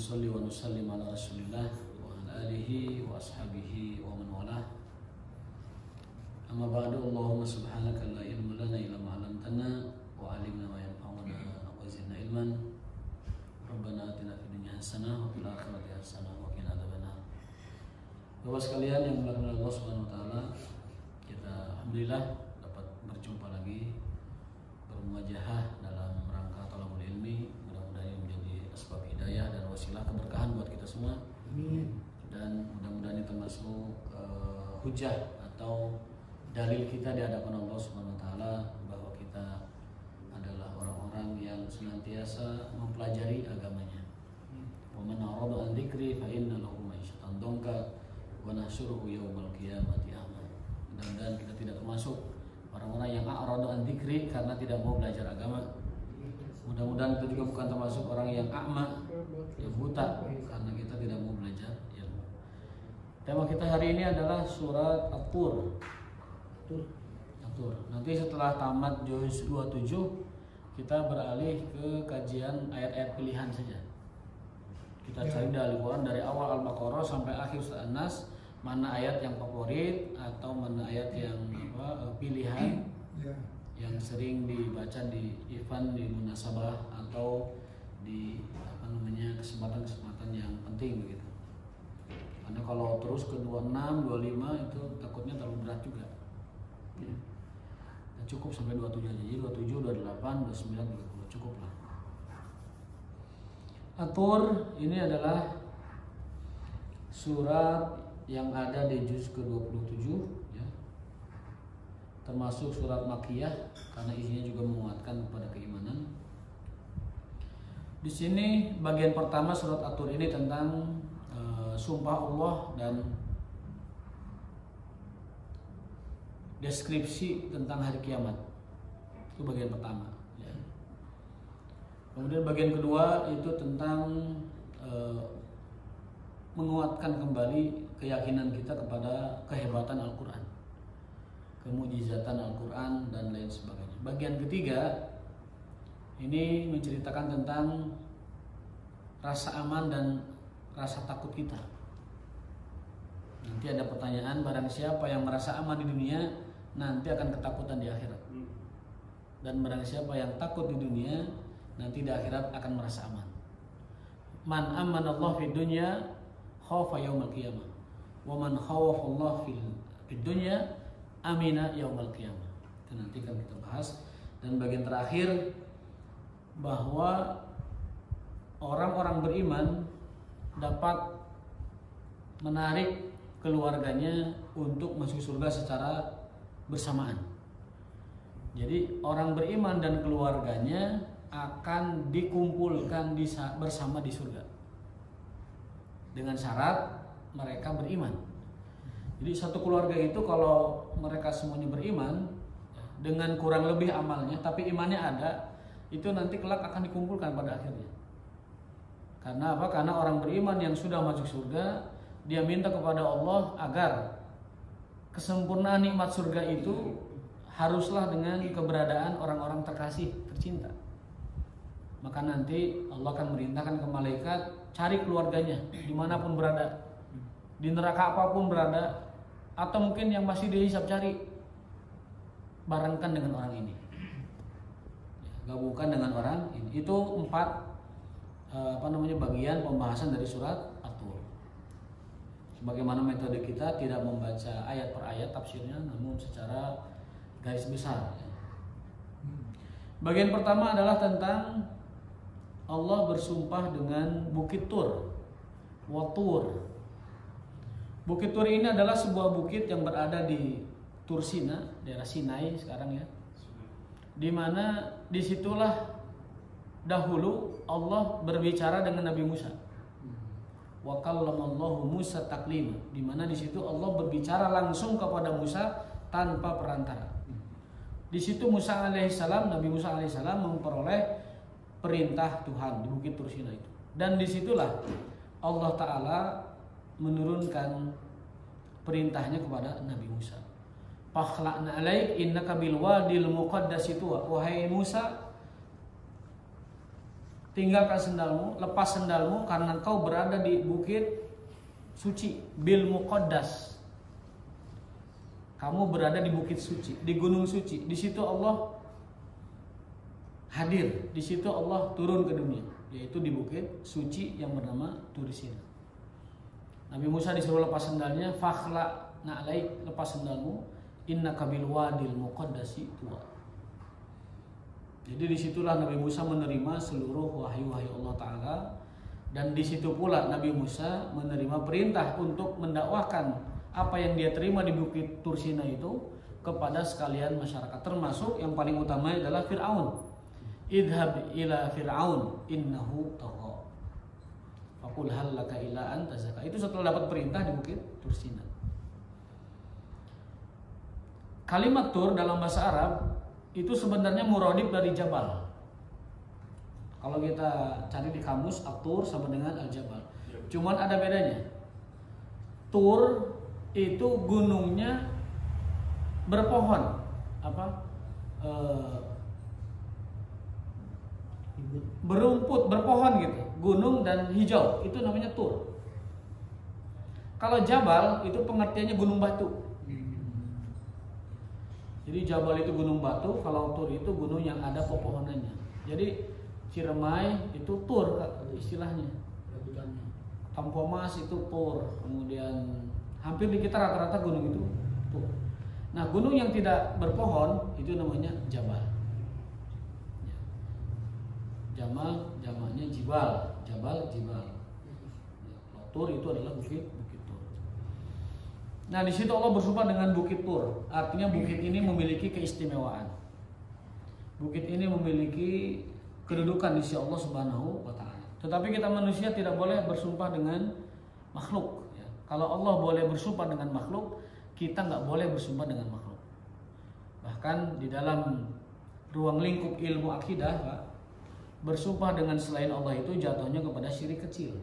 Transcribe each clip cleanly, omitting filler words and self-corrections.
nusalli wa nusallim ala Rasulillah wa ala alihi wa ashabihi wa man walah. Amma ba'du, Allahumma subhanaka la ilma lana illa ma 'allamtana wa 'allimna ma yanfa'una wa zidna ilman. Rabbana atina fid dunya hasanah wa fil akhirati hasanah wa qina adzabannar. Bapak sekalian yang dimuliakan Allah Subhanahu wa taala, kita alhamdulillah dapat berjumpa lagi, bermuajahah dalam rangka thalabul ilmi. Mudah-mudahan menjadi asbab hidayah dan wasilah keberkahan buat kita semua. Amin. Dan mudah-mudahan ini termasuk hujah atau dalil kita di hadapan Allah Subhanahu wa taala bahwa kita adalah orang-orang yang senantiasa mempelajari agamanya. Wa man arada an dzikri fa inna lahu ma'isyatan dhanka wa nahsyuruhu yaumal qiyamati a'ma. Mudah-mudahan kita tidak termasuk orang-orang yang a'rada an dzikri karena tidak mau belajar agama. Mudah-mudahan kita juga bukan termasuk orang yang a'ma, yang buta karena kita tidak mau belajar ilmu. Tema kita hari ini adalah surat At-Tur. Nanti setelah tamat juz 27 kita beralih ke kajian ayat-ayat pilihan saja. Kita cari dari Al-Quran dari awal Al-Baqarah sampai akhir Surah An-Nas, mana ayat yang favorit atau mana ayat yang pilihan yang sering dibaca di event, di munasabah atau di kesempatan-kesempatan yang penting begitu. Karena kalau terus ke 26, 25 itu takutnya terlalu berat juga. Dan cukup sampai 27 aja. Jadi 27, 28, 29, 30 cukup lah. At-Tur ini adalah surat yang ada di juz ke-27 ya. Termasuk surat Makkiyah karena isinya juga menguatkan kepada keimanan. Di sini bagian pertama surat At-Tur ini tentang sumpah Allah dan deskripsi tentang hari kiamat. Itu bagian pertama ya. Kemudian bagian kedua itu tentang menguatkan kembali keyakinan kita kepada kehebatan Al-Quran, kemujizatan Al-Quran dan lain sebagainya. Bagian ketiga ini menceritakan tentang rasa aman dan rasa takut kita. Nanti ada pertanyaan, barang siapa yang merasa aman di dunia nanti akan ketakutan di akhirat. Dan barang siapa yang takut di dunia nanti di akhirat akan merasa aman. Man amanallahu fid dunya khaufa yaumal qiyamah. Wa man khawafa Allah fid dunya amina yaumal qiyamah. Itu nanti akan kita bahas. Dan bagian terakhir bahwa orang-orang beriman dapat menarik keluarganya untuk masuk surga secara bersamaan. Jadi orang beriman dan keluarganya akan dikumpulkan bersama di surga dengan syarat mereka beriman. Jadi satu keluarga itu kalau mereka semuanya beriman dengan kurang lebih amalnya tapi imannya ada, itu nanti kelak akan dikumpulkan pada akhirnya. Karena apa? Karena orang beriman yang sudah masuk surga, dia minta kepada Allah agar kesempurnaan nikmat surga itu haruslah dengan keberadaan orang-orang terkasih, tercinta. Maka nanti Allah akan merintahkan ke malaikat, cari keluarganya dimanapun berada, di neraka apapun berada, atau mungkin yang masih dihisab, cari, barengkan dengan orang ini, gabungkan dengan orang ini. Itu 4 bagian pembahasan dari surat At-Tur. Bagaimana metode kita tidak membaca ayat per ayat tafsirnya, namun secara garis besar. Bagian pertama adalah tentang Allah bersumpah dengan Bukit Tur, Watur. Bukit Tur ini adalah sebuah bukit yang berada di Tursina, daerah Sinai sekarang ya. Di mana disitulah dahulu Allah berbicara dengan Nabi Musa. Wa kallamallahu Musa taklima, di mana di situ Allah berbicara langsung kepada Musa tanpa perantara. Di situ Musa alaihissalam, Nabi Musa alaihissalam memperoleh perintah Tuhan di Bukit Tursina itu. Dan disitulah Allah Ta'ala menurunkan perintahnya kepada Nabi Musa. Fakhla'na alaik innaka bil wadil muqaddas itu, wahai Musa, tinggalkan sendalmu, lepas sendalmu karena kau berada di bukit suci, bil muqaddas. Kamu berada di bukit suci, di gunung suci. Di situ Allah hadir, di situ Allah turun ke dunia, yaitu di bukit suci yang bernama Tur Sina. Nabi Musa disuruh lepas sendalnya, fakhla na'alaik, lepas sendalmu, innaka bil wadil muqaddasi tuwa. Jadi disitulah Nabi Musa menerima seluruh wahyu-wahyu Allah Ta'ala. Dan disitu pula Nabi Musa menerima perintah untuk mendakwahkan apa yang dia terima di bukit Tur Sina itu kepada sekalian masyarakat. Termasuk yang paling utama adalah Fir'aun. Idhab ila Fir'aun innahu tagha. Faqul hal laka ila an tazakka. Itu setelah dapat perintah di bukit Tur Sina. Kalimat Tur dalam bahasa Arab itu sebenarnya muradif dari Jabal. Kalau kita cari di kamus, At-Tur sama dengan Al-Jabal. Cuman ada bedanya. Tur itu gunungnya berpohon, berumput, berpohon gitu, gunung dan hijau, itu namanya Tur. Kalau Jabal itu pengertiannya gunung batu. Jadi Jabal itu gunung batu, kalau Tur itu gunung yang ada pepohonannya. Jadi Ciremai itu Tur istilahnya. Tampomas itu Tur. Kemudian hampir di kita rata-rata gunung itu Tur. Nah, gunung yang tidak berpohon itu namanya Jabal. Jamalnya Jibal, Jabal, Jibal. Tur itu adalah bukit Tur. Nah, di situ Allah bersumpah dengan bukit Tur. Artinya bukit ini memiliki keistimewaan. Bukit ini memiliki kedudukan di sisi Allah Subhanahu wa Ta'ala. Tetapi kita manusia tidak boleh bersumpah dengan makhluk. Ya. Kalau Allah boleh bersumpah dengan makhluk, kita nggak boleh bersumpah dengan makhluk. Bahkan di dalam ruang lingkup ilmu akidah, Pak, bersumpah dengan selain Allah itu jatuhnya kepada syirik kecil.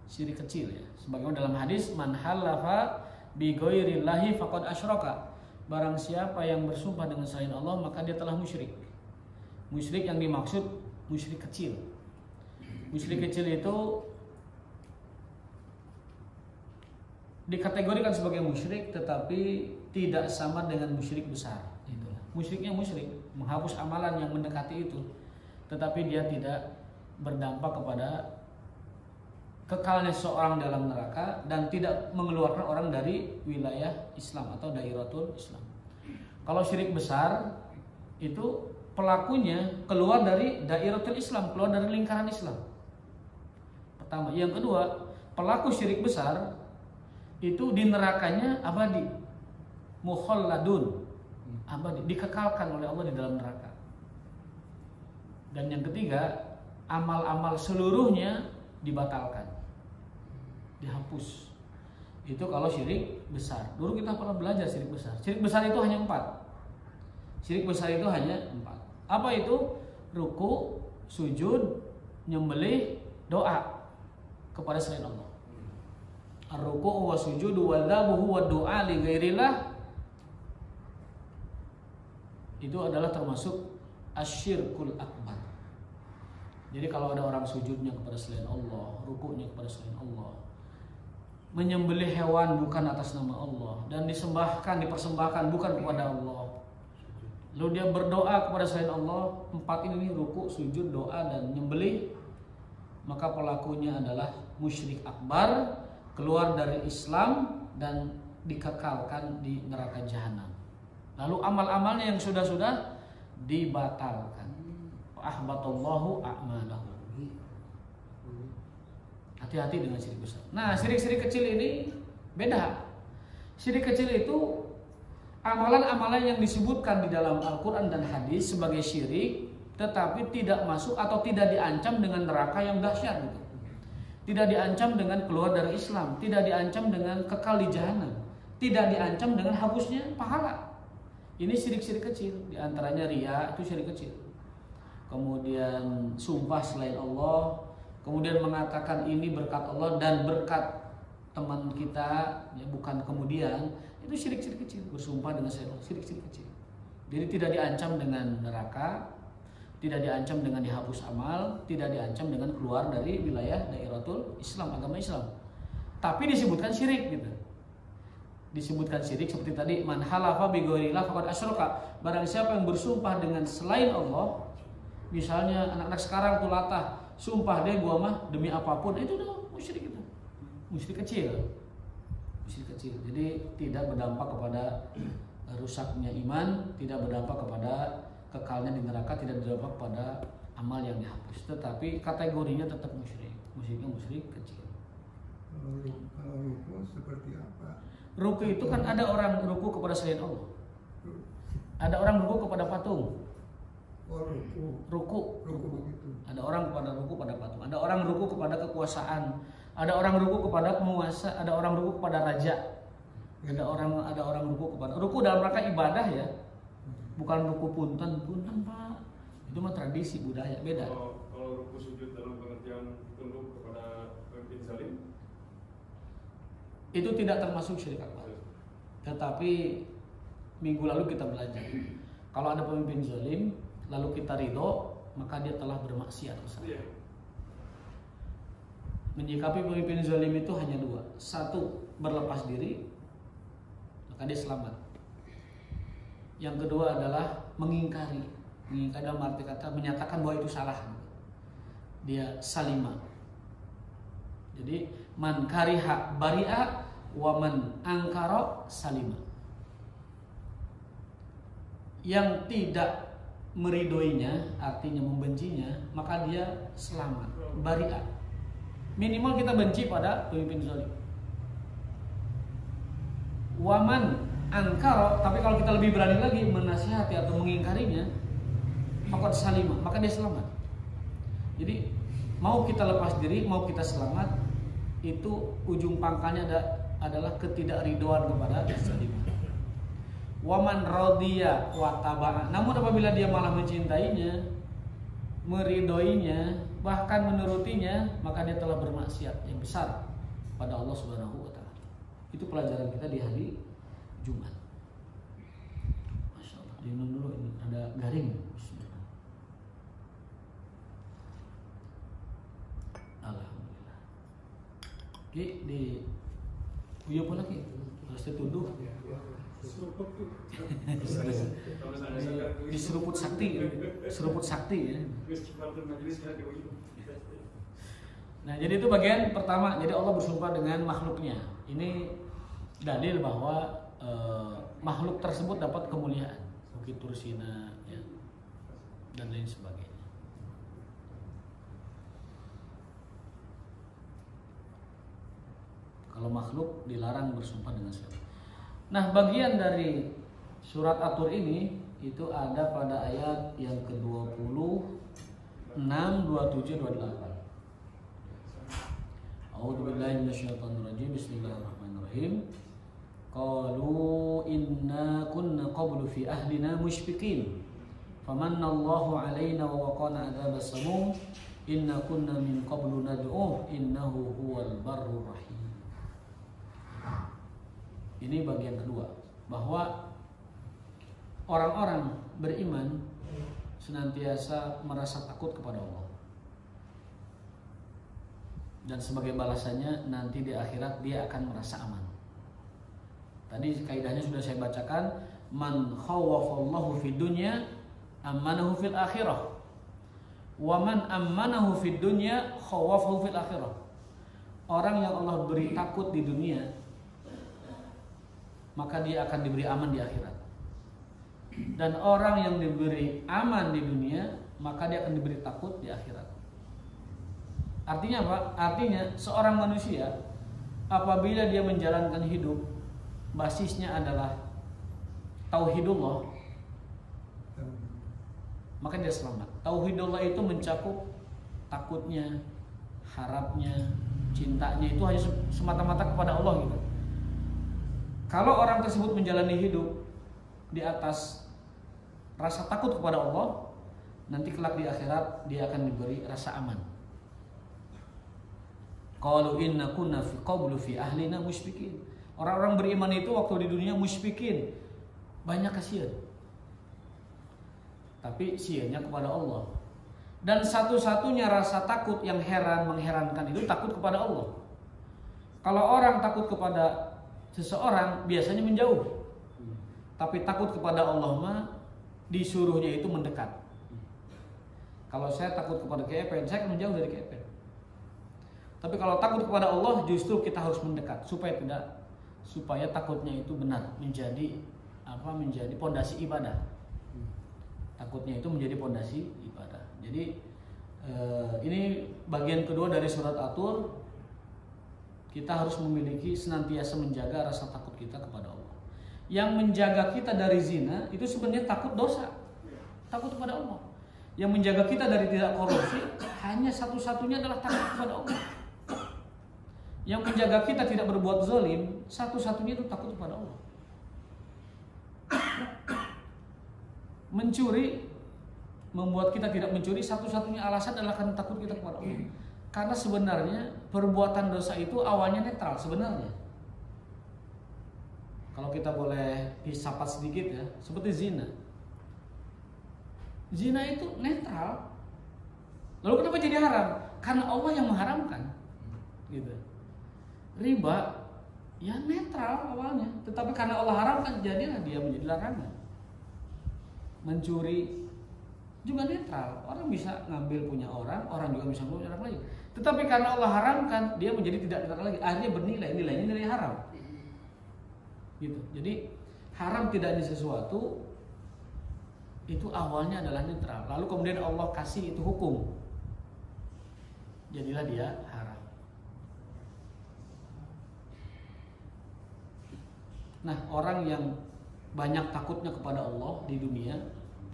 Syirik kecil ya. Sebagaimana dalam hadis, man halafa bi ghairillahi faqad asyraka. Barang siapa yang bersumpah dengan selain Allah, maka dia telah musyrik. Musyrik yang dimaksud musyrik kecil. Musyrik kecil itu dikategorikan sebagai musyrik, tetapi tidak sama dengan musyrik besar. Itulah. Musyriknya musyrik, menghapus amalan yang mendekati itu, tetapi dia tidak berdampak kepada kekalnya seorang dalam neraka dan tidak mengeluarkan orang dari wilayah Islam atau dairatul Islam. Kalau syirik besar itu pelakunya keluar dari dairatul Islam, keluar dari lingkaran Islam. Pertama, yang kedua, pelaku syirik besar itu di nerakanya abadi, mukhalladun, abadi, dikekalkan oleh Allah di dalam neraka. Dan yang ketiga, amal-amal seluruhnya dibatalkan, dihapus. Itu kalau syirik besar. Dulu kita pernah belajar syirik besar. Syirik besar itu hanya 4. Syirik besar itu hanya 4. Apa itu? Ruku, sujud, nyembelih, doa kepada selain Allah. Ar-ruku' wa sujudu wa dhabuhu wa du'a li ghairillah. Itu adalah termasuk asyirkul akbar. Jadi kalau ada orang sujudnya kepada selain Allah, ruku'nya kepada selain Allah, menyembelih hewan bukan atas nama Allah, dan dipersembahkan bukan kepada Allah, lalu dia berdoa kepada selain Allah, 4 ini, ruku', sujud, doa, dan nyembelih, maka pelakunya adalah musyrik akbar, keluar dari Islam dan dikekalkan di neraka jahanam. Lalu amal-amalnya yang sudah-sudah dibatalkan. Ahbatallahu a'malahu. Hati-hati dengan syirik besar. Nah, syirik-syirik kecil ini beda. Syirik kecil itu amalan-amalan yang disebutkan di dalam Al-Quran dan hadis sebagai syirik, tetapi tidak masuk atau tidak diancam dengan neraka yang dahsyat gitu. Tidak diancam dengan keluar dari Islam, tidak diancam dengan kekal di jahanam, tidak diancam dengan hapusnya pahala. Ini syirik-syirik kecil, di antaranya riya, itu syirik kecil. Kemudian sumpah selain Allah, kemudian mengatakan ini berkat Allah dan berkat teman kita, ya bukan kemudian, itu syirik-syirik kecil. Bersumpah dengan selain Allah, syirik-syirik kecil. Jadi tidak diancam dengan neraka, tidak diancam dengan dihapus amal, tidak diancam dengan keluar dari wilayah dairatul Islam, agama Islam. Tapi disebutkan syirik gitu. Disebutkan syirik seperti tadi, man halafa bi ghairillah faqad asyraka. Barang siapa yang bersumpah dengan selain Allah, misalnya anak-anak sekarang tuh latah, sumpah deh gua mah demi apapun, itu udah musyrik itu. Musyrik kecil. Musyrik kecil. Jadi tidak berdampak kepada rusaknya iman, tidak berdampak kepada kekalnya di neraka, tidak berdampak pada amal yang dihapus. Tetapi kategorinya tetap musyrik. Musyiknya musyrik kecil. Kalau ruku seperti apa? Ruku itu kan ada orang ruku kepada selain Allah. Ada orang ruku kepada patung. Oh, Ruku. begitu. Ada orang kepada ruku pada patung. Ada orang ruku kepada kekuasaan. Ada orang ruku kepada penguasa. Ada orang ruku kepada raja. Ada orang ruku kepada ruku dalam rangka ibadah ya. Bukan ruku punten Pak. Itu mah tradisi budaya beda. Kalau ruku sujud dalam pengertian tunduk kepada pemimpin zalim, itu tidak termasuk syirik akbar. Tetapi minggu lalu kita belajar, kalau ada pemimpin zalim lalu kita ridho, maka dia telah bermaksiat besar. Menyikapi pemimpin zalim itu hanya dua. Satu, berlepas diri, maka dia selamat. Yang kedua adalah mengingkari dalam arti kata menyatakan bahwa itu salah. Dia salima. Jadi man kariha bari'a wa man angkara salima. Yang tidak meridoinya, artinya membencinya, maka dia selamat. Bari'a. Minimal kita benci pada pemimpin zalim. Wa man angkara, tapi kalau kita lebih berani lagi menasihati atau mengingkarinya, faqad salima, maka dia selamat. Jadi mau kita lepas diri, mau kita selamat, itu ujung pangkalnya adalah ketidakridoan kepada zalim. Waman radiya wa taba'a. Namun apabila dia malah mencintainya, meridoinya, bahkan menurutinya, maka dia telah bermaksiat yang besar pada Allah Subhanahu wa taala. Itu pelajaran kita di hari Jumat. Masya Allah. Diminum dulu, ini ada garing. Bismillah. Alhamdulillah. Oke, di uyup lagi. Harus dituduh. Diseruput sakti ya. Nah, jadi itu bagian pertama. Jadi Allah bersumpah dengan makhluknya. Ini dalil bahwa makhluk tersebut dapat kemuliaan, Bukit Tursina ya, dan lain sebagainya. Kalau makhluk dilarang bersumpah dengan siapa. Nah, bagian dari surat At-Tur ini itu ada pada ayat yang ke-26, 27, 28. A'udzubillahi minasyaitonirrajim. Bismillahirrahmanirrahim. Qalu inna kunna qablu fi ahlina musyfiqin. Famanallahu 'alaina wa waqana 'adzabas samum. Inna kunna min qablu nad'uh innahu huwal barrur rahim. Ini bagian kedua, bahwa orang-orang beriman senantiasa merasa takut kepada Allah. Dan sebagai balasannya nanti di akhirat dia akan merasa aman. Tadi kaidahnya sudah saya bacakan, man khawwafallahu fid dunya amanahu fil akhirah. Wa man amanahu fid dunya khawwafahu fil akhirah. Orang yang Allah beri takut di dunia, maka dia akan diberi aman di akhirat. Dan orang yang diberi aman di dunia, maka dia akan diberi takut di akhirat. Artinya apa? Artinya seorang manusia apabila dia menjalankan hidup basisnya adalah tauhidullah, maka dia selamat. Tauhidullah itu mencakup takutnya, harapnya, cintanya, itu hanya semata-mata kepada Allah gitu. Kalau orang tersebut menjalani hidup di atas rasa takut kepada Allah, nanti kelak di akhirat dia akan diberi rasa aman. Qalu inna kunna fi qablu fi ahlina musyfiqin. Orang-orang beriman itu waktu di dunia musyfiqin, banyak kasihan. tapi sianya kepada Allah. Dan satu-satunya rasa takut yang mengherankan itu takut kepada Allah. Kalau orang takut kepada seseorang biasanya menjauh, tapi takut kepada Allah mah disuruhnya itu mendekat. Kalau saya takut kepada KPN, saya akan menjauh dari KPN. Tapi kalau takut kepada Allah justru kita harus mendekat supaya takutnya itu benar menjadi pondasi ibadah. Takutnya itu menjadi pondasi ibadah. Jadi ini bagian kedua dari surat At-Tur. Kita harus memiliki senantiasa menjaga rasa takut kita kepada Allah. Yang menjaga kita dari zina itu sebenarnya takut dosa, takut kepada Allah. Yang menjaga kita dari tidak korupsi hanya satu-satunya adalah takut kepada Allah. Yang menjaga kita tidak berbuat zalim satu-satunya itu takut kepada Allah. Mencuri membuat kita tidak mencuri satu-satunya alasan adalah karena takut kita kepada Allah. Karena sebenarnya perbuatan dosa itu awalnya netral sebenarnya. Kalau kita boleh disapat sedikit ya, seperti zina. Zina itu netral. Lalu kenapa jadi haram? Karena Allah yang mengharamkan. Gitu. Riba ya netral awalnya, tetapi karena Allah haramkan jadilah dia menjadi larangan. Mencuri juga netral. Orang bisa ngambil punya orang juga bisa ngambil orang lain. Tetapi karena Allah haramkan, dia menjadi tidak netral lagi. Akhirnya bernilai, nilainya nilai haram. Gitu. Jadi haram tidaknya sesuatu itu awalnya adalah netral. Lalu kemudian Allah kasih itu hukum. Jadilah dia haram. Nah, orang yang banyak takutnya kepada Allah di dunia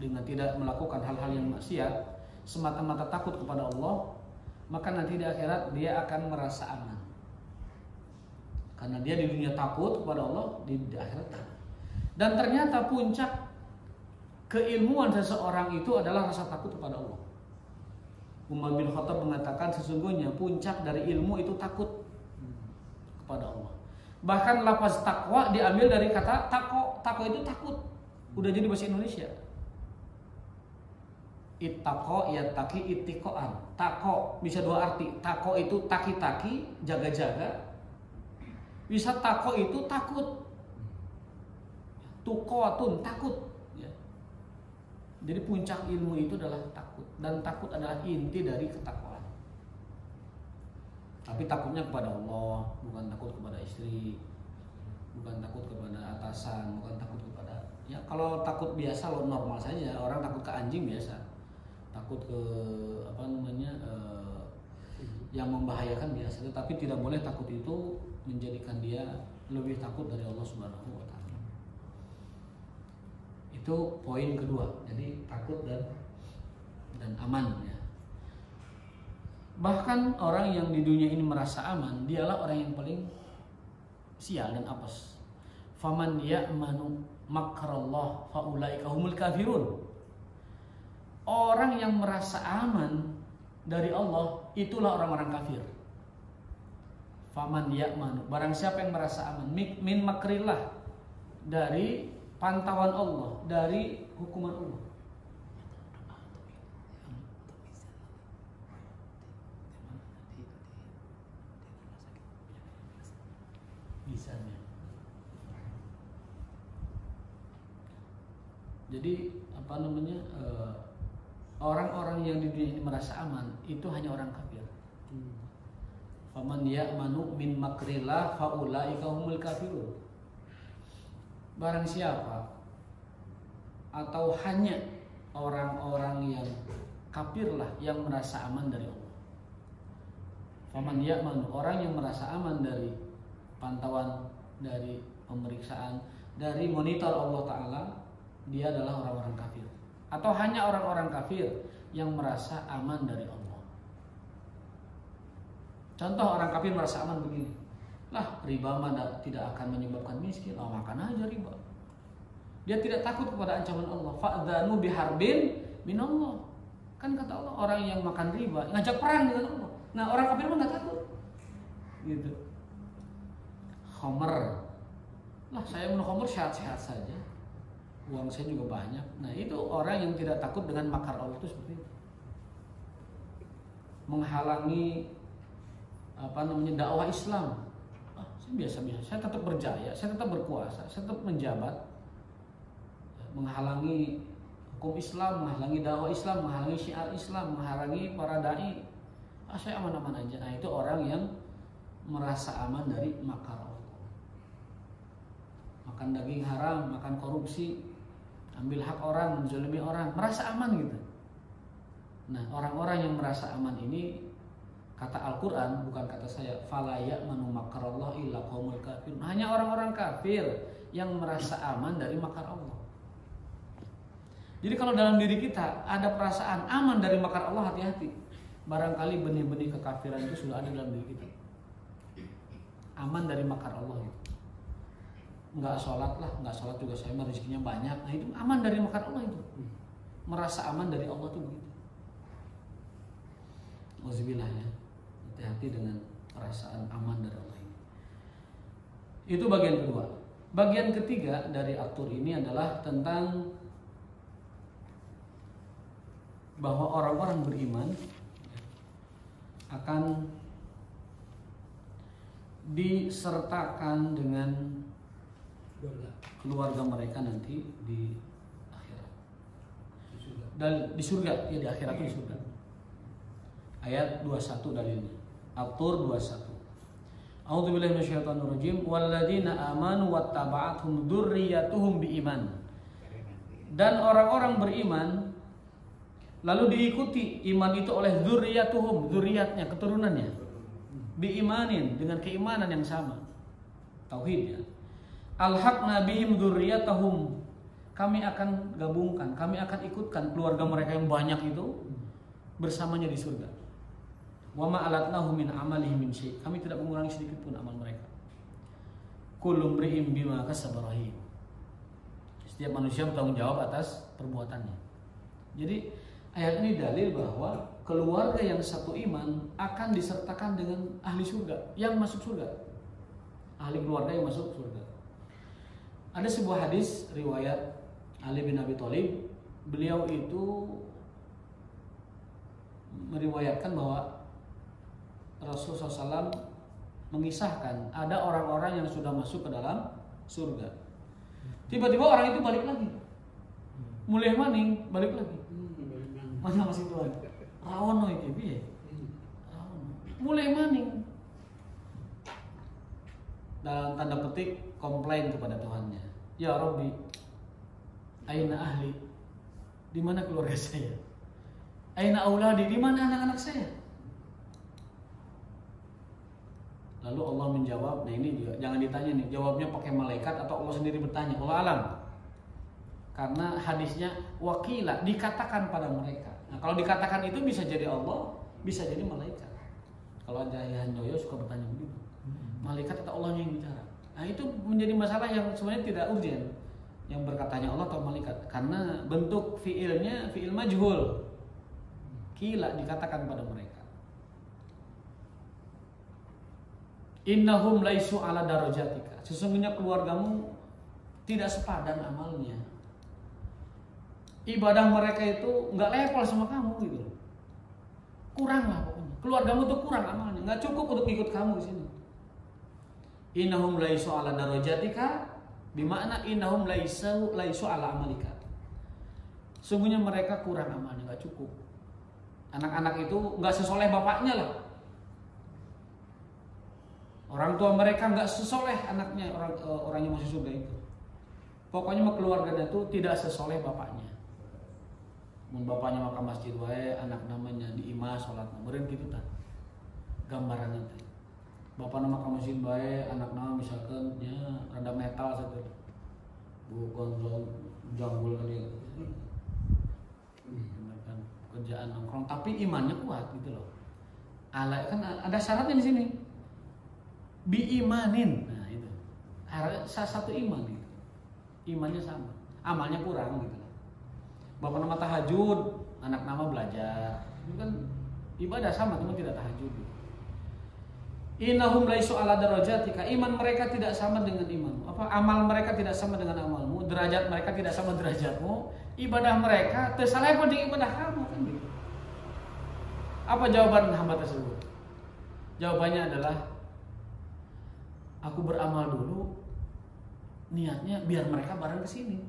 dengan tidak melakukan hal-hal yang maksiat, semata-mata takut kepada Allah, maka nanti di akhirat dia akan merasa aman. Karena dia di dunia takut kepada Allah, di akhirat takut. Dan ternyata puncak keilmuan seseorang itu adalah rasa takut kepada Allah. Umar bin Khattab mengatakan sesungguhnya puncak dari ilmu itu takut kepada Allah. Bahkan lafaz takwa diambil dari kata tako. Tako itu takut. Udah jadi bahasa Indonesia. Ittaqo yattaqi ittiqoan. Tako bisa dua arti. Tako itu taki-taki, jaga-jaga. Bisa tako itu takut. Tuqatun, takut. Ya. Jadi puncak ilmu itu adalah takut. Dan takut adalah inti dari ketakwaan. Tapi takutnya kepada Allah, bukan takut kepada istri, bukan takut kepada atasan, bukan takut kepada ya kalau takut biasa lo normal saja, orang takut ke anjing biasa, takut ke yang membahayakan biasa, tetapi tidak boleh takut itu menjadikan dia lebih takut dari Allah Subhanahu wa taala. Itu poin kedua. Jadi takut dan aman ya. Bahkan orang yang di dunia ini merasa aman, dialah orang yang paling sial dan apes. Faman ya'manu makrallah faulaika humul kafirun. Orang yang merasa aman dari Allah itulah orang-orang kafir. Faman ya'manu, barang siapa yang merasa aman min makrillah, dari pantauan Allah, dari hukuman Allah. Misalnya. Jadi orang-orang yang di dunia ini merasa aman itu hanya orang kafir. Faman ya'manu min makrillah faulaika humul kafirun. Barang siapa atau hanya orang-orang yang kafirlah yang merasa aman dari Allah. Faman ya'manu, orang yang merasa aman dari pantauan, dari pemeriksaan, dari monitor Allah Ta'ala, dia adalah orang-orang kafir. Atau hanya orang-orang kafir yang merasa aman dari Allah. Contoh orang kafir merasa aman begini, lah riba mah tidak akan menyebabkan miskin, makan aja riba. Dia tidak takut kepada ancaman Allah. Fa'dzanu biharbin minallah. Kan kata Allah, orang yang makan riba ngajak perang dengan Allah. Nah orang kafir mah nggak takut, gitu. Khamr, lah saya minum khamr sehat-sehat saja. uang saya juga banyak. Nah itu orang yang tidak takut dengan makar Allah itu seperti itu. Menghalangi dakwah Islam. Saya biasa-biasa, saya tetap berjaya, saya tetap berkuasa, saya tetap menjabat. Menghalangi hukum Islam, menghalangi dakwah Islam, menghalangi syiar Islam, menghalangi para dai. Saya aman-aman aja. Nah itu orang yang merasa aman dari makar Allah. Makan daging haram, makan korupsi, ambil hak orang, menzalimi orang, merasa aman gitu. Nah orang-orang yang merasa aman ini, kata Al-Quran, bukan kata saya, fala ya'manu makarallah illa qaumul kafirun. Hanya orang-orang kafir yang merasa aman dari makar Allah. Jadi kalau dalam diri kita ada perasaan aman dari makar Allah, hati-hati. Barangkali benih-benih kekafiran itu sudah ada dalam diri kita. Aman dari makar Allah gitu. Nggak sholat lah, nggak sholat juga saya mah rezekinya banyak. Nah itu aman dari makar Allah itu. Merasa aman dari Allah itu begitu. Auzubillah ya. Hati-hati dengan perasaan aman dari Allah ini. Itu bagian kedua. Bagian ketiga dari atur ini adalah tentang bahwa orang-orang beriman akan disertakan dengan keluarga mereka nanti di akhirat. Dan di surga, ya di akhirat itu di surga. Ayat 21 dalilnya. At-Tur 21. A'udzubillahi minasyaitonirrajim. Walladzina amanu wattaba'athum dzurriyyatuhum biiman. Dan orang-orang beriman lalu diikuti iman itu oleh dzurriyyatuhum, dzurriyyatnya, keturunannya. Biimanin, dengan keimanan yang sama. Tauhid ya. Alhaqna bihim dzurriyyatahum. Kami akan gabungkan, kami akan ikutkan keluarga mereka yang banyak itu bersamanya di surga. Wa ma alatnahu min amalihim min syai'. Kami tidak mengurangi sedikit pun amal mereka. Kullu imri'in bima kasaba rahin. Setiap manusia bertanggung jawab atas perbuatannya. Jadi ayat ini dalil bahwa keluarga yang satu iman akan disertakan dengan ahli surga yang masuk surga. Ahli keluarga yang masuk surga. Ada sebuah hadis riwayat Ali bin Abi Thalib. Beliau itu meriwayatkan bahwa Rasulullah SAW mengisahkan ada orang-orang yang sudah masuk ke dalam surga. Tiba-tiba orang itu balik lagi, mulai maning balik lagi. Mana masih Tuhan? Rawono itu piye? Mulai maning. Dalam tanda petik komplain kepada Tuhannya. Ya Rabbi, aina ahli? Di mana keluarga saya? Aina auladi? Di mana anak-anak saya? Lalu Allah menjawab, nah ini juga jangan ditanya nih, jawabnya pakai malaikat atau Allah sendiri bertanya, Allah alam. Karena hadisnya wakila, dikatakan pada mereka. Nah kalau dikatakan itu bisa jadi Allah, bisa jadi malaikat. Kalau ada Handoyo suka bertanya begitu, malaikat atau Allah yang bicara. Nah itu menjadi masalah yang sebenarnya tidak urgen. Yang berkatanya Allah atau malaikat, karena bentuk fiilnya fiil majhul. Kila dikatakan pada mereka. Innahum laisu ala darajatika. Sesungguhnya keluargamu tidak sepadan amalnya. Ibadah mereka itu nggak level sama kamu gitu. Kurang lah pokoknya. Keluargamu tuh kurang amalnya, nggak cukup untuk ikut kamu di sini. Innahum laisu ala darajatika, bimakna innahum laisu ala amalika. Sungguhnya mereka kurang amalnya, nggak cukup. Anak-anak itu nggak sesoleh bapaknya lah. Orang tua mereka nggak sesoleh anaknya, orang yang masih surga itu. Pokoknya keluarganya itu tidak sesoleh bapaknya. Mun bapaknya maka masjid wae, anak namanya di imah sholat meureun gitu tah. Gambarannya teh. Bapak nama ka masjid wae, anak nama misalkan ya rada metal satu. Bukan jambul kali. Kan kerjaan nongkrong tapi imannya kuat gitu loh. Ala kan ada syaratnya di sini. Biimanin. Nah itu. Salah satu iman gitu. Imannya sama, amalnya kurang gitu. Bapak nama tahajud, anak nama belajar. Itu kan ibadah sama, cuma tidak tahajud gitu. Innahum laisu ala darajatika. Iman mereka tidak sama dengan imanmu. Amal mereka tidak sama dengan amalmu. derajatmu, derajat mereka tidak sama derajatmu, ibadah mereka tersalah dengan ibadah kamu kan gitu. Apa jawaban hamba tersebut? Jawabannya adalah aku beramal dulu, niatnya biar mereka bareng ke sini.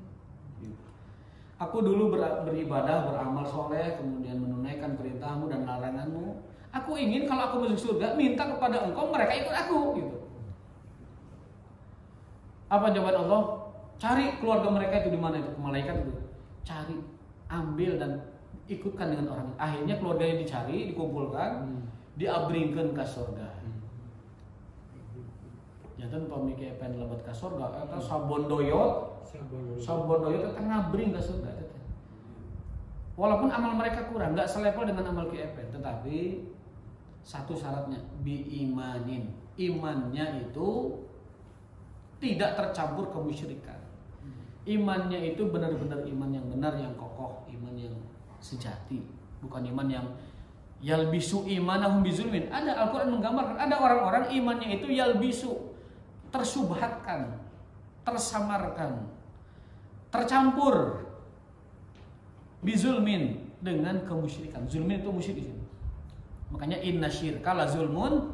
Aku dulu beribadah, beramal soleh, kemudian menunaikan perintahmu dan laranganmu. Aku ingin kalau aku masuk surga, minta kepada engkau mereka ikut aku gitu. Apa jawaban Allah? Cari keluarga mereka itu di mana itu, malaikat itu. Cari, ambil dan ikutkan dengan orang. Akhirnya keluarganya dicari, dikumpulkan, diabringkan ke surga. Jantan pamike pen lebat ke surga atau sabondoyot itu ngabring ke surga. Walaupun amal mereka kurang, nggak selevel dengan amal KFN, tetapi satu syaratnya biimanin, imannya itu tidak tercampur kemusyrikan. Imannya itu benar-benar iman yang benar, yang kokoh, iman yang sejati, bukan iman yang yalbisu imanahum bizulmin. Ada Al-Quran menggambarkan ada orang-orang imannya itu yalbisu, tersubhatkan, tersamarkan, tercampur bizulmin dengan kemusyrikan. Zulmin itu musyrik di sini. Makanya inna syirka la zulmun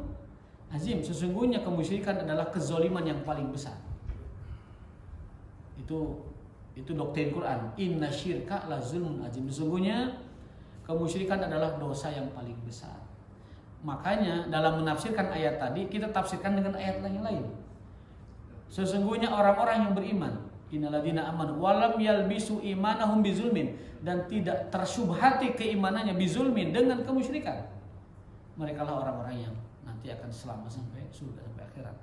azim. Sesungguhnya kemusyrikan adalah kezaliman yang paling besar. Itu doktrin Quran. Inna syirka la zulmun azim. Sesungguhnya kemusyrikan adalah dosa yang paling besar. Makanya dalam menafsirkan ayat tadi kita tafsirkan dengan ayat yang lain. Sesungguhnya orang-orang yang beriman, innalladzina amanu walam yalbisu imanahum bizulmin, dan tidak tersubhati keimanannya bizulmin dengan kemusyrikan. Mereka lah orang-orang yang nanti akan selamat sampai surga, sampai akhirat.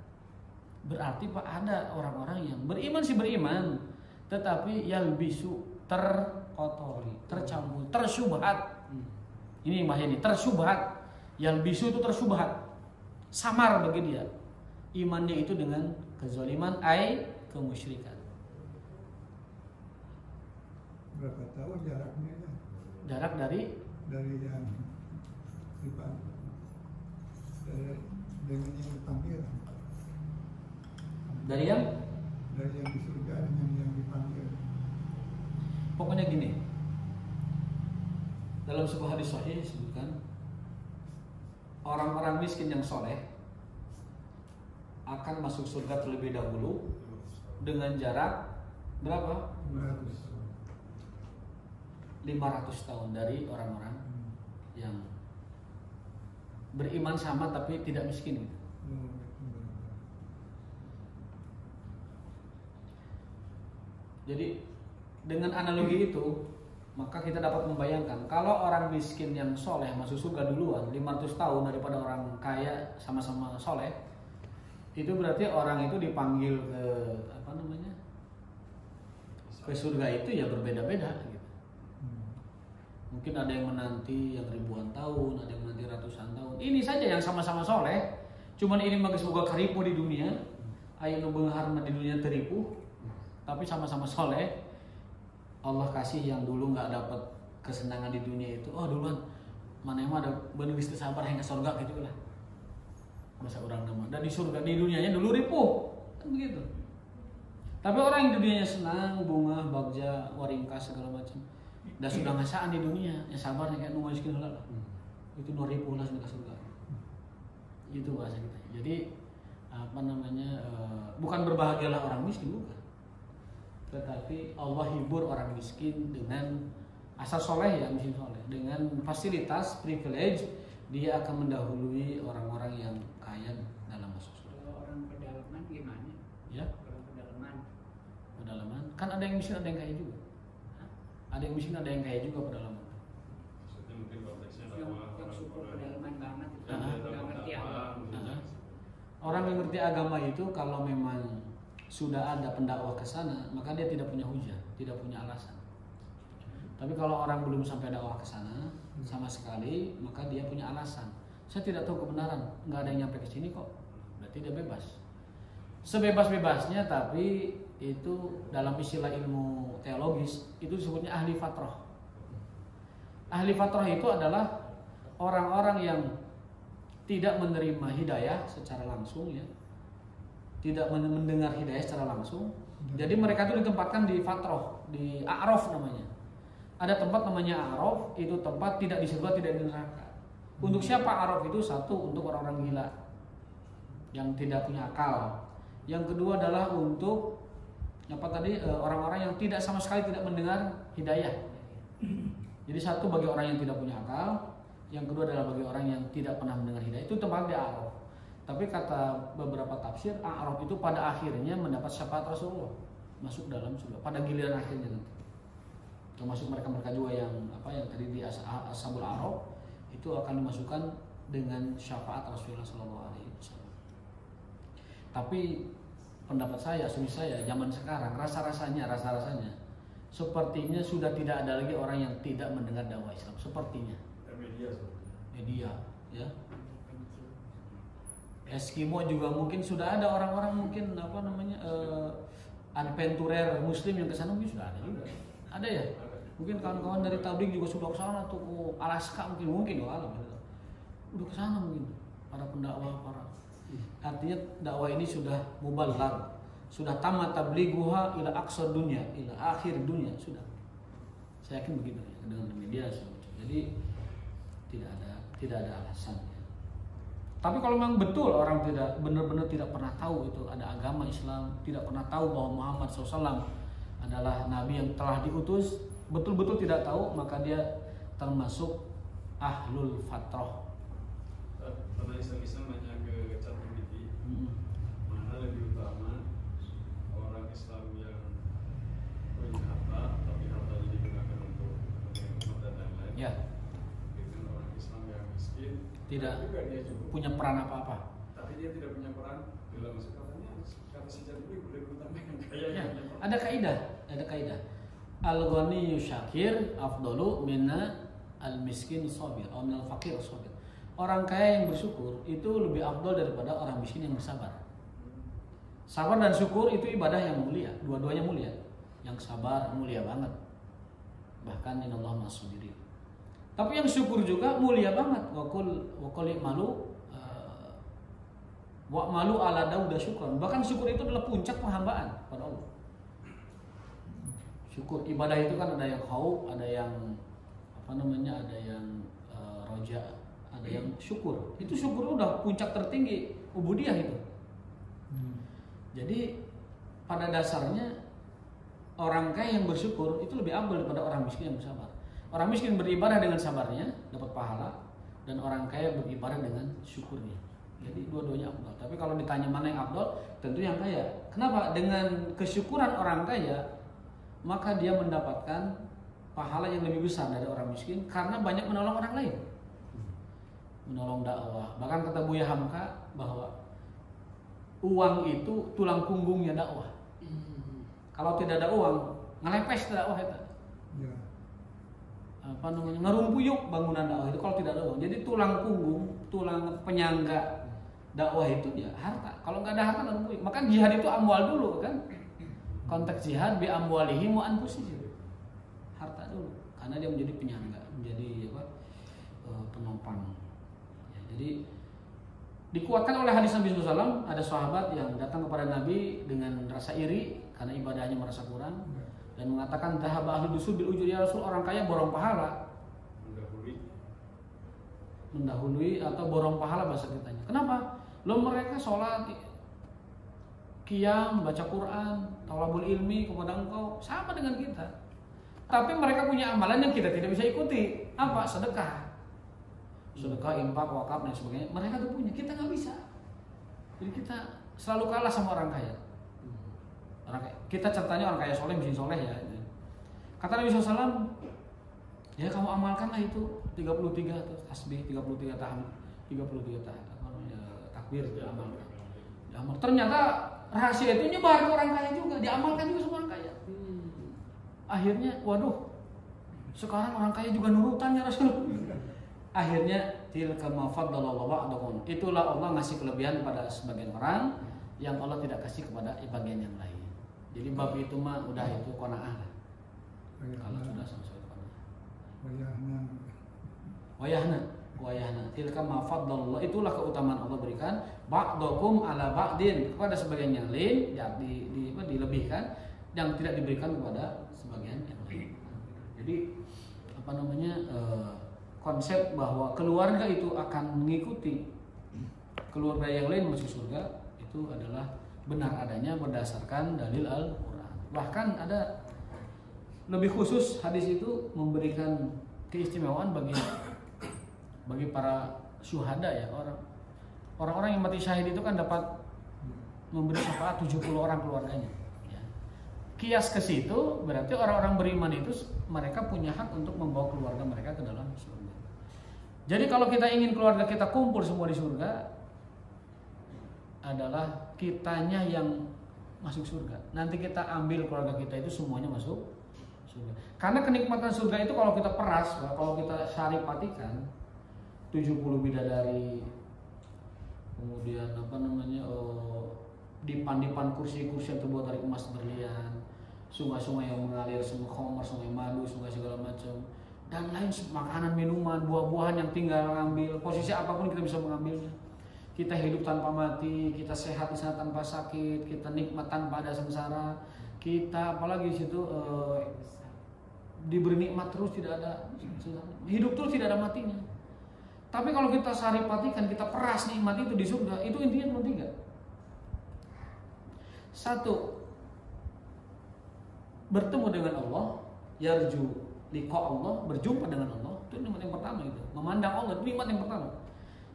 Berarti Pak, ada orang-orang yang beriman sih beriman, tetapi yalbisu, terkotori, tercampur, tersubhat. Ini bahaya ini, tersubhat. Yalbisu itu tersubhat, samar bagi dia imannya itu dengan kezaliman, kemusyrikan. Berapa tahun jaraknya? Jarak dari yang dipanggil, dengan yang dipanggil. Dari yang di surga dengan yang dipanggil. Pokoknya gini. Dalam sebuah hadis sahih disebutkan orang-orang miskin yang soleh akan masuk surga terlebih dahulu dengan jarak berapa? 500 tahun dari orang-orang yang beriman sama tapi tidak miskin gitu. Jadi dengan analogi itu maka kita dapat membayangkan kalau orang miskin yang soleh masuk surga duluan 500 tahun daripada orang kaya sama-sama soleh, itu berarti orang itu dipanggil ke ke surga itu ya berbeda-beda gitu. Mungkin ada yang menanti yang ribuan tahun, ada yang menanti ratusan tahun. Ini saja yang sama-sama soleh, cuman ini magis boga karipu di dunia, aya nu beunghar di dunia teripu, tapi sama-sama soleh. Allah kasih yang dulu nggak dapat kesenangan di dunia itu, oh duluan mana emang ada bener geus sabar hingga surga gitu lah. Bahasa orang nama. Dan di surga di dunianya dulu ripuh, kan begitu. Tapi orang yang di dunianya senang, bunga, bagja, waringkas segala macam, dan sudah ngasaan di dunia, ya sabarnya kayak nu miskin heula lah. Itu 2000 lah ke surga. Itu bahasa kita. Jadi bukan berbahagialah orang miskin, bukan. Tetapi Allah hibur orang miskin dengan asal soleh ya, miskin soleh, dengan fasilitas, privilege, dia akan mendahului orang-orang yang kaya dalam masuk surga. Kalau orang pedalaman gimana? Ya? Orang Pedalaman, kan ada yang miskin, ada yang kaya juga. Ada yang miskin, ada yang kaya juga pedalaman. Maksudnya mungkin konteksnya yang suku pedalaman banget itu nggak ngerti apa. Orang yang ngerti agama itu kalau memang sudah ada pendakwah ke sana, maka dia tidak punya hujah, tidak punya alasan. Tapi kalau orang belum sampai dakwah ke sana sama sekali, maka dia punya alasan. Saya tidak tahu kebenaran, nggak ada yang nyampe ke sini kok. Berarti dia bebas. Sebebas-bebasnya, tapi itu dalam istilah ilmu teologis itu disebutnya ahli fatrah. Ahli fatrah itu adalah orang-orang yang tidak menerima hidayah secara langsung ya. Tidak mendengar hidayah secara langsung, Jadi mereka itu ditempatkan di fatroh, di a'raf namanya. Ada tempat namanya a'raf, itu tempat tidak di surga, tidak di neraka. Untuk siapa a'raf itu? Satu, untuk orang-orang gila yang tidak punya akal. Yang kedua adalah untuk orang-orang yang tidak sama sekali tidak mendengar hidayah. Jadi satu bagi orang yang tidak punya akal, yang kedua adalah bagi orang yang tidak pernah mendengar hidayah. Itu tempat di a'raf. Tapi kata beberapa tafsir, a'raf itu pada akhirnya mendapat syafaat Rasulullah, masuk dalam surga pada giliran akhirnya nanti. Termasuk mereka juga yang tadi di ashabul a'raf itu akan dimasukkan dengan syafaat Rasulullah SAW. Tapi pendapat saya, asumsi saya, zaman sekarang rasa-rasanya sepertinya sudah tidak ada lagi orang yang tidak mendengar dakwah Islam. Sepertinya media, ya. Eskimo juga mungkin sudah ada orang-orang mungkin adventurer Muslim yang kesana mungkin sudah ada juga. Ada ya? Mungkin kawan-kawan dari tabligh juga sudah kesana tuh ke Alaska mungkin alam. Udah kesana mungkin para pendakwah artinya dakwah ini sudah mubalagh, sudah tamat tablighuha ila aqsa dunya, ila akhir dunya sudah. Saya yakin begitu ya, dengan media semacam. Jadi tidak ada alasan. Tapi kalau memang betul orang tidak benar-benar tidak pernah tahu itu ada agama Islam, tidak pernah tahu bahwa Muhammad SAW adalah Nabi yang telah diutus, betul-betul tidak tahu, maka dia termasuk ahlul fatrah. Pada Islam hanya ke ChatGPT, mana lebih utama orang Islam yang punya harta, tapi hartanya digunakan untuk kepentingan dan lain-lain. Ya. Dengan orang Islam yang miskin, Tidak juga dia cukup punya peran apa-apa. Tapi dia tidak punya peran dalam katanya kata sejarah itu boleh utama yang kaya. Ya, ada kaidah. Al-ghani syakir afdalu minna al-miskin sabir atau minal fakir sabir. Orang kaya yang bersyukur itu lebih afdal daripada orang miskin yang bersabar. Sabar dan syukur itu ibadah yang mulia, dua-duanya mulia. Yang sabar mulia banget. Bahkan innallaha ma'as-sabirin. Tapi yang syukur juga mulia banget. Wa qul malu wa malu ala Dauda syukran. Bahkan syukur itu adalah puncak penghambaan pada Allah. Syukur ibadah itu kan ada yang khauf, ada yang ada yang roja, ada yang syukur. Itu syukur udah puncak tertinggi ubudiyah itu. Jadi pada dasarnya orang kaya yang bersyukur itu lebih afdal daripada orang miskin yang bersabar. Orang miskin beribadah dengan sabarnya dapat pahala, dan orang kaya beribadah dengan syukurnya. Jadi dua-duanya afdal. Tapi kalau ditanya mana yang afdal, tentu yang kaya. Kenapa? Dengan kesyukuran orang kaya, maka dia mendapatkan pahala yang lebih besar dari orang miskin karena banyak menolong orang lain. Menolong dakwah. Bahkan kata Buya Hamka bahwa uang itu tulang punggungnya dakwah. Kalau tidak ada uang, ngelepes dakwah itu. Ya. Ngerumpuyuk bangunan dakwah itu kalau tidak ada uang. Jadi tulang punggung, tulang penyangga dakwah itu ya harta. Kalau nggak ada harta ngerumpuyuk. Maka jihad itu amwal dulu kan. Konteks jihad bi amwalihim wa anfusihim. Harta dulu, karena dia menjadi penyangga, menjadi penopang. Ya, jadi dikuatkan oleh hadis Nabi SAW. Ada sahabat yang datang kepada Nabi dengan rasa iri karena ibadahnya merasa kurang dan mengatakan dhahaba ahli dusul bil ujur, ya Rasul, orang kaya borong pahala. Mendahului atau borong pahala bahasa kitanya. Kenapa? Lo mereka sholat, qiyam, baca Quran, talabul ilmi kepada engkau sama dengan kita. Tapi mereka punya amalan yang kita tidak bisa ikuti. Apa? Sedekah, infak, wakaf dan sebagainya. Mereka tuh punya, kita nggak bisa. Jadi kita selalu kalah sama orang kaya. Orang kaya. Kita ceritanya orang kaya soleh, miskin soleh ya. Kata Nabi SAW, ya kamu amalkanlah itu 33 tasbih, 33 tahun, 33 tahun. Takbir diamalkan. Ternyata rahasia itu nyebar ke orang kaya juga, diamalkan juga sama orang kaya. Akhirnya, waduh, sekarang orang kaya juga nurutan ya Rasul. Akhirnya, tilka ma faddalallahu ba'dakum. Itulah Allah ngasih kelebihan pada sebagian orang yang Allah tidak kasih kepada bagian yang lain. Jadi bab itu mah udah itu qanaah lah. Kalau sudah sampai qanaah. Wayahna bayahna. Tilka ma faddalullah, itulah keutamaan Allah berikan ba'dakum ala ba'din, kepada sebagian yang lain ya dilebihkan yang tidak diberikan kepada sebagian yang lain. Jadi apa namanya konsep bahwa keluarga itu akan mengikuti keluarga yang lain masuk surga itu adalah benar adanya berdasarkan dalil Al-Quran. Bahkan ada lebih khusus hadis itu memberikan keistimewaan bagi para syuhada ya, orang-orang yang mati syahid itu kan dapat memberi syafaat 70 orang keluarganya. Ya. Kias ke situ berarti orang-orang beriman itu mereka punya hak untuk membawa keluarga mereka ke dalam surga. Jadi kalau kita ingin keluarga kita kumpul semua di surga, adalah kitanya yang masuk surga. Nanti kita ambil keluarga kita itu semuanya masuk surga. Karena kenikmatan surga itu kalau kita peras, kalau kita saripatikan 70 bidadari, kemudian apa namanya dipan-dipan kursi-kursi yang terbuat dari emas berlian, sungai-sungai yang mengalir, sungai madu, sungai segala macam, dan lain makanan, minuman, buah-buahan yang tinggal mengambil, posisi apapun kita bisa mengambilnya. Kita hidup tanpa mati, kita sehat di sana tanpa sakit, kita nikmat tanpa ada sengsara, kita apalagi di situ diberi nikmat terus, tidak ada hidup terus, tidak ada matinya. Tapi kalau kita saripatikan, kita peras nikmat itu di surga, itu intinya cuma 3. 1, bertemu dengan Allah, yarju liqa Allah, berjumpa dengan Allah, itu nikmat yang pertama itu. Memandang Allah itu nikmat yang pertama.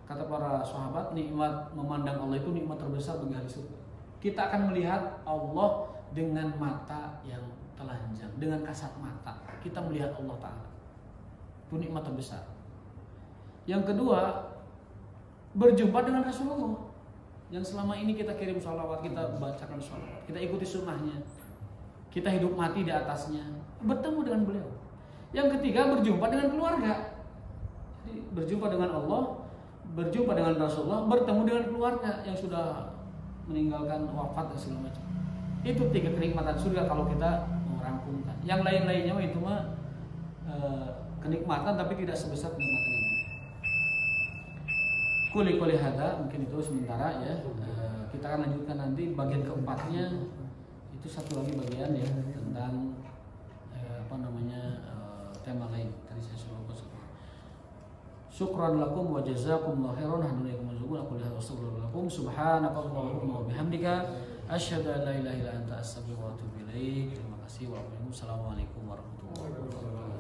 Kata para sahabat, nikmat memandang Allah itu nikmat terbesar bagi ahli surga. Kita akan melihat Allah dengan mata yang telanjang, dengan kasat mata. Kita melihat Allah Ta'ala. Itu nikmat terbesar. Yang kedua, berjumpa dengan Rasulullah yang selama ini kita kirim sholawat, kita bacakan sholawat, kita ikuti sunnahnya, kita hidup mati di atasnya, bertemu dengan beliau. Yang ketiga, berjumpa dengan keluarga. Jadi berjumpa dengan Allah, berjumpa dengan Rasulullah, bertemu dengan keluarga yang sudah meninggalkan wafat dan segala macam. Itu 3 kenikmatan surga kalau kita merangkumkan. Yang lain-lainnya itu mah kenikmatan tapi tidak sebesar kenikmatan ini. Kuli hada, mungkin itu sementara ya. Kita akan lanjutkan nanti bagian keempatnya. Itu satu lagi bagian ya tentang tema lain. Tadi saya sudah lupa. Syukran lakum wa jazakumullahu khairan. Alhamdulillah aku lihat wassalamualaikum subhanakallahumma wa bihamdika asyhadu an la ilaha illa anta astaghfiruka wa atubu ilaik. Terima kasih. Wassalamualaikum warahmatullahi wabarakatuh.